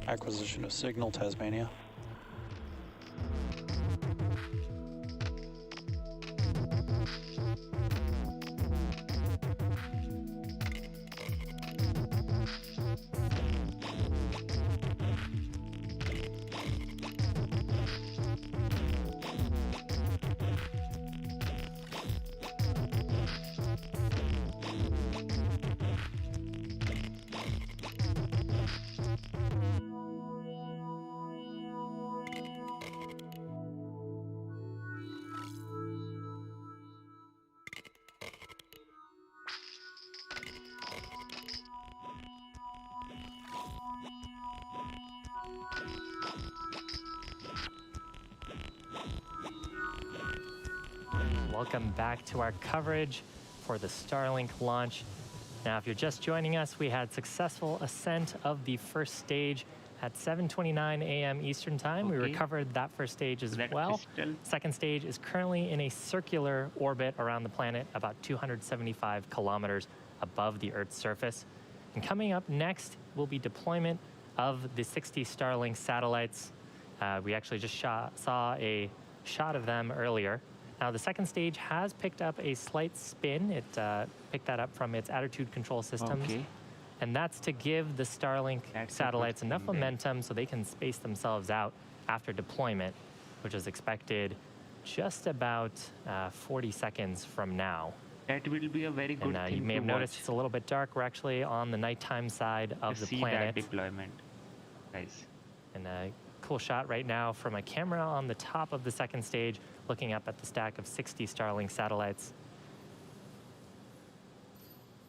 Acquisition of signal, Tasmania. Welcome back to our coverage for the Starlink launch. Now, if you're just joining us, we had successful ascent of the first stage at 7:29 a.m. Eastern Time. We Okay. recovered that first stage as That well. pistol. Second stage is currently in a circular orbit around the planet, about 275 kilometers above the Earth's surface. And coming up next will be deployment of the 60 Starlink satellites. We actually just saw a shot of them earlier. Now, the second stage has picked up a slight spin. It picked that up from its attitude control systems. Okay. And that's to give the Starlink That's a good satellites enough thing then. momentum so they can space themselves out after deployment, which is expected just about 40 seconds from now. That will be a very good And thing you may to have noticed watch it's a little bit dark. We're actually on the nighttime side of to the see planet. that deployment, guys. And a cool shot right now from a camera on the top of the second stage, looking up at the stack of 60 Starlink satellites.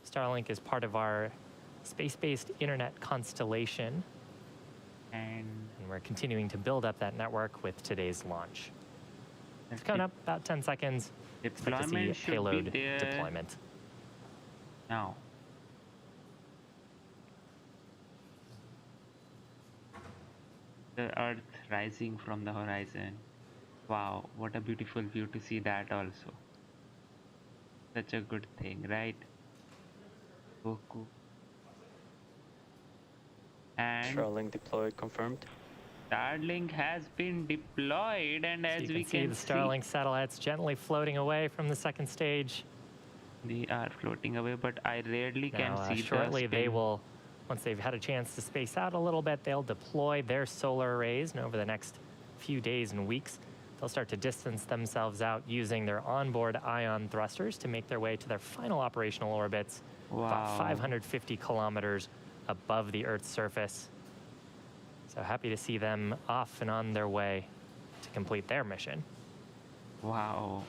Starlink is part of our space-based internet constellation, And and we're continuing to build up that network with today's launch. It's coming up about 10 seconds. Expect to deployment see should payload be there deployment. now. The Earth rising from the horizon. Wow, what a beautiful view to see that also. Such a good thing, right? Goku. And Starlink deployed, confirmed. Starlink has been deployed, and So as you we can see the Starlink satellites gently floating away from the second stage. they are floating away, but I rarely can Now, see shortly the they spin. will, once they've had a chance to space out a little bit, they'll deploy their solar arrays, and over the next few days and weeks, they'll start to distance themselves out using their onboard ion thrusters to make their way to their final operational orbits, about Wow. 550 kilometers above the Earth's surface. So happy to see them off and on their way to complete their mission. Wow.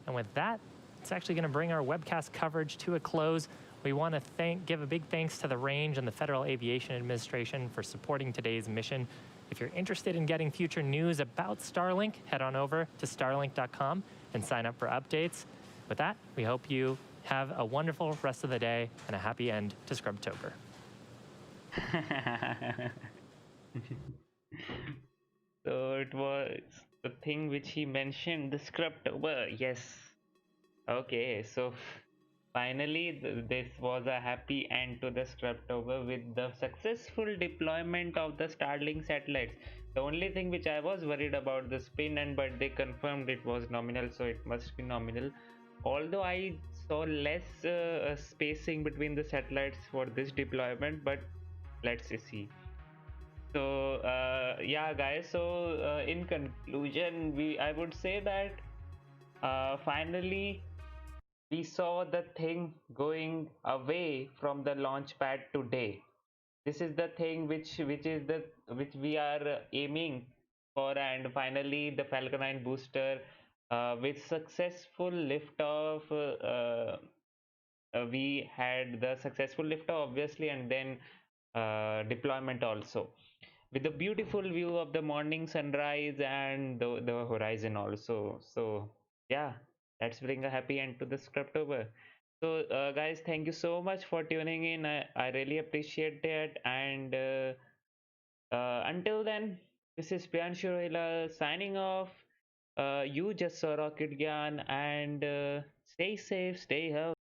And with that, it's actually going to bring our webcast coverage to a close. We want to give a big thanks to the Range and the Federal Aviation Administration for supporting today's mission. If you're interested in getting future news about Starlink, head on over to starlink.com and sign up for updates. With that, we hope you have a wonderful rest of the day and a happy end to Scrubtober. So it was the thing which he mentioned, the script. Well, yes. Okay, so finally this was a happy end to the Scrubtober with the successful deployment of the Starlink satellites. The only thing which I was worried about the spin, but they confirmed it was nominal, so it must be nominal. Although I saw less spacing between the satellites for this deployment, but let's see. So yeah, guys, so in conclusion, I would say that finally we saw the thing going away from the launch pad today. This is the thing which we are aiming for, and finally the Falcon 9 booster with successful liftoff. We had the successful liftoff obviously, and then deployment also, with a beautiful view of the morning sunrise and the horizon also. So yeah, let's bring a happy end to the Scrubtober. So guys, thank you so much for tuning in. I really appreciate that, and until then, this is Priyanshu Rohila signing off. You just saw Rocket Gyan, and stay safe, stay healthy.